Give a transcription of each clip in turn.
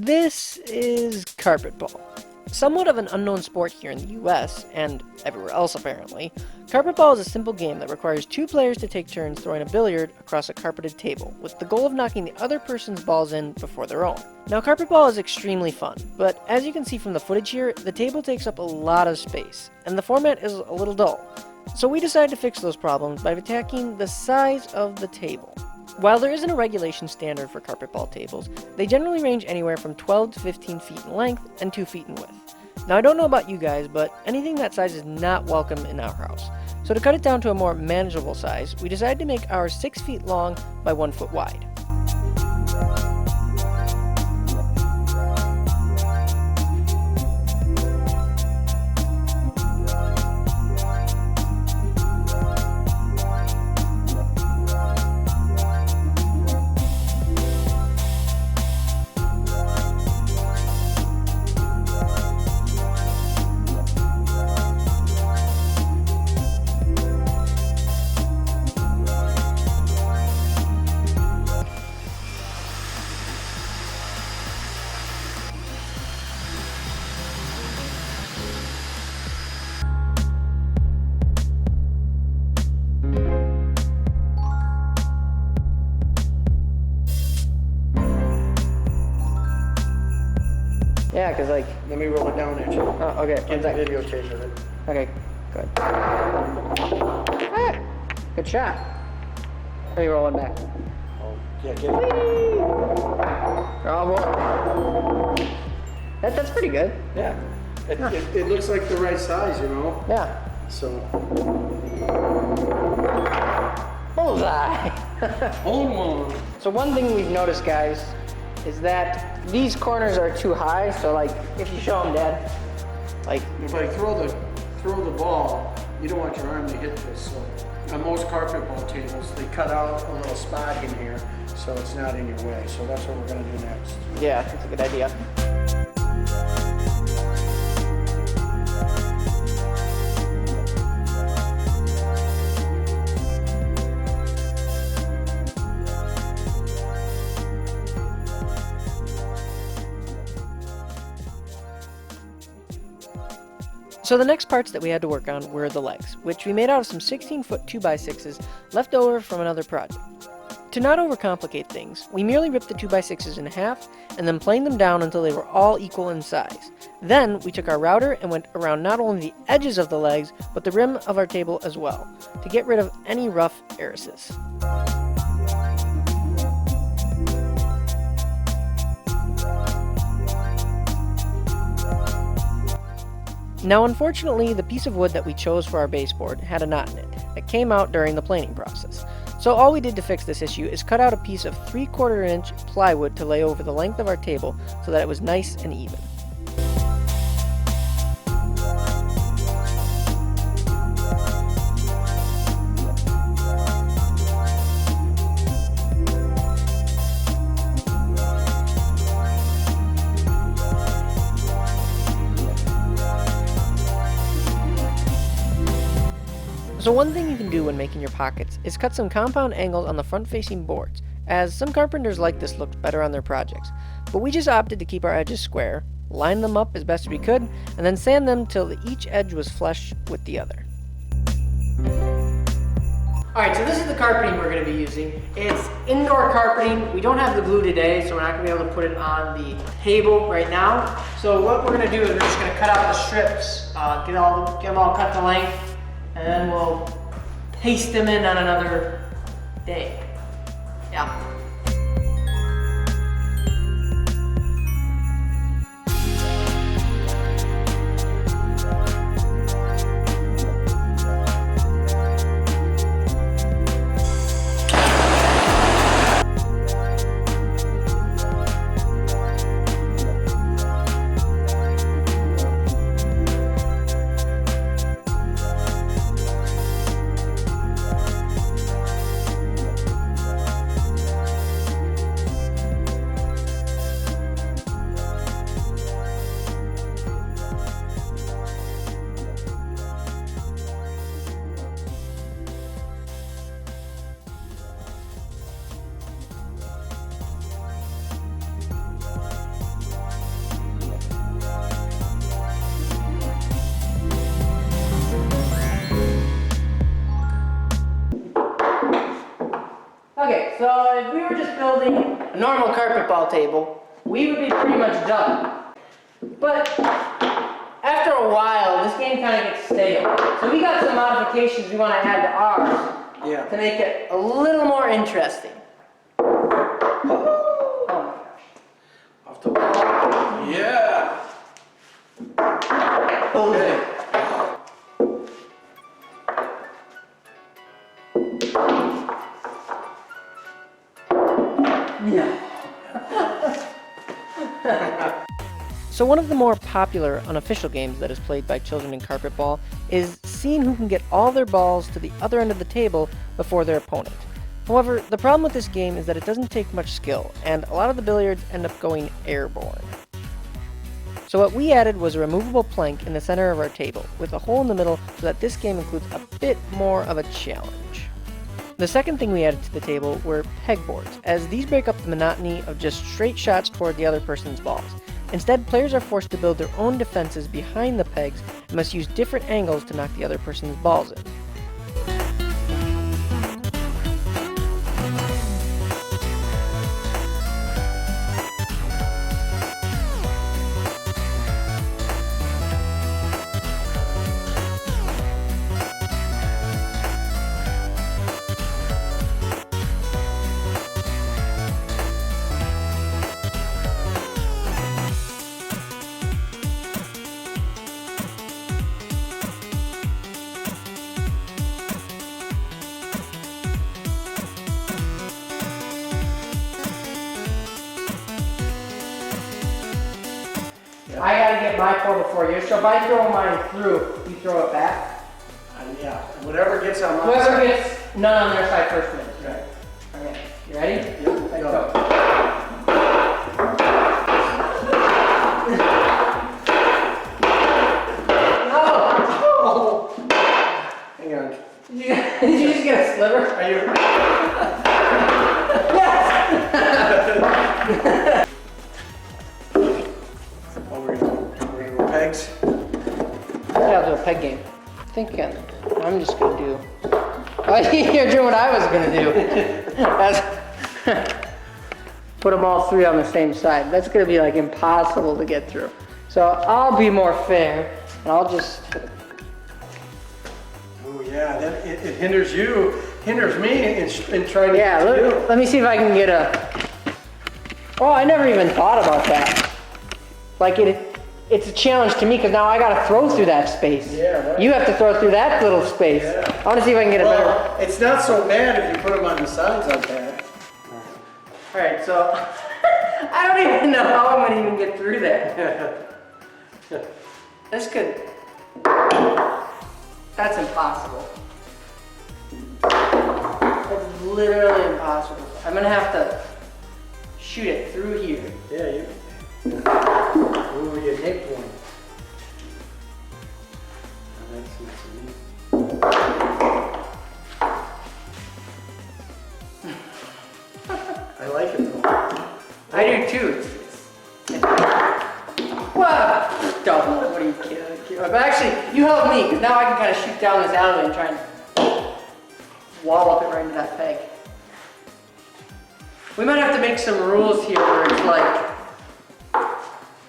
This is Carpetball. Somewhat of an unknown sport here in the US, and everywhere else apparently, Carpetball is a simple game that requires two players to take turns throwing a billiard across a carpeted table, with the goal of knocking the other person's balls in before their own. Now Carpetball is extremely fun, but as you can see from the footage here, the table takes up a lot of space, and the format is a little dull. So we decided to fix those problems by attacking the size of the table. While there isn't a regulation standard for carpetball tables, they generally range anywhere from 12 to 15 feet in length and 2 feet in width. Now I don't know about you guys, but anything that size is not welcome in our house. So to cut it down to a more manageable size, we decided to make ours 6 feet long by 1 foot wide. Yeah, because like... Let me roll it down at you. Oh, okay. Get the videotape of it. Okay, good. Ah, good shot. Let me roll it back. Oh, yeah, get it. Oh, that's pretty good. Yeah. It looks like the right size, you know? Yeah. So. Bullseye! Hold on. So one thing we've noticed, guys, is that these corners are too high. So like, if you show them, Dad, like If I throw the ball, you don't want your arm to hit this. So on most carpetball tables, they cut out a little spot in here, so it's not in your way. So that's what we're gonna do next. yeah, that's a good idea. So the next parts that we had to work on were the legs, which we made out of some 16-foot 2x6s left over from another project. To not overcomplicate things, we merely ripped the 2x6s in half and then planed them down until they were all equal in size. Then we took our router and went around not only the edges of the legs, but the rim of our table as well, to get rid of any rough areas. Now unfortunately, the piece of wood that we chose for our baseboard had a knot in it that came out during the planing process. So all we did to fix this issue is cut out a piece of 3/4 inch plywood to lay over the length of our table so that it was nice and even. So one thing you can do when making your pockets is cut some compound angles on the front-facing boards, as some carpenters like this look better on their projects. But we just opted to keep our edges square, line them up as best we could, and then sand them till each edge was flush with the other. Alright, so this is the carpeting we're going to be using. It's indoor carpeting. We don't have the glue today, so we're not going to be able to put it on the table right now. So what we're going to do is we're just going to cut out the strips, get them all cut to length, and then we'll paste them in on another day. Yeah. So if we were just building a normal carpet ball table, we would be pretty much done. But after a while, this game kind of gets stale. So we got some modifications we want to add to ours to make it a little more interesting. Oh my gosh. Off the wall. Yeah. Okay. Yeah. So one of the more popular unofficial games that is played by children in Carpetball is seeing who can get all their balls to the other end of the table before their opponent. However, the problem with this game is that it doesn't take much skill, and a lot of the billiards end up going airborne. So what we added was a removable plank in the center of our table, with a hole in the middle so that this game includes a bit more of a challenge. The second thing we added to the table were pegboards, as these break up the monotony of just straight shots toward the other person's balls. Instead, players are forced to build their own defenses behind the pegs and must use different angles to knock the other person's balls in. I gotta get my four before you, so if I throw mine through, you throw it back? Yeah, whatever gets on my Whoever side. gets none on their side first wins. Right. Okay, you ready? Yep, Let's go. go. Oh! Hang on. Did you just get a sliver? Are you? Yes! Oh, we're gonna go pegs. Yeah, I'll do a peg game. Thinking. I'm just gonna do. Oh, you're doing what I was gonna do. That's put them all three on the same side. That's gonna be like impossible to get through. So I'll be more fair, and I'll just. Oh yeah, that it hinders you, hinders me in trying to. Yeah, let me see if I can get a. Oh, I never even thought about that. Like it's a challenge to me because now I gotta throw through that space. Yeah, right. You have to throw through that little space. Yeah. I want to see if I can get a better. Well, it's not so bad if you put them on the sides like that. All right, so I don't even know how I'm gonna even get through that. This could. That's impossible. That's literally impossible. I'm gonna have to shoot it through here. Yeah, you. Ooh, you nicked one. Oh, that's I like it though. I do too. Wow! Double. What are you kidding? But actually, you help me because now I can kind of shoot down this alleyway and try and wall up it right into that peg. We might have to make some rules here where it's like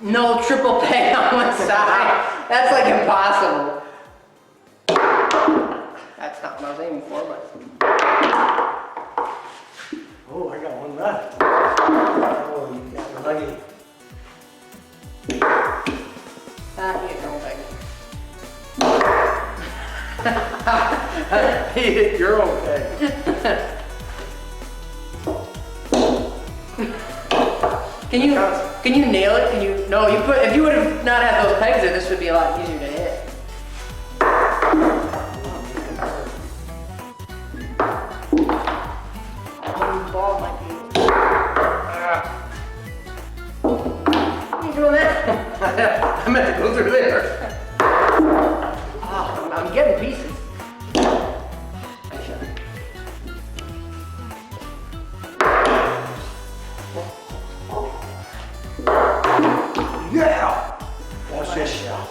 no triple peg on one side. That's like impossible. That's not what I was aiming for, but. Oh, I got one left. Oh, you got lucky. You get no peg. He hit your own peg. Can you nail it? Can you? No, you put. If you would have not had those pegs there, this would be a lot easier to hit. Ball might be. You doing that? I meant to go through there. Oh, I'm getting pieces. Yeah! That's your shot.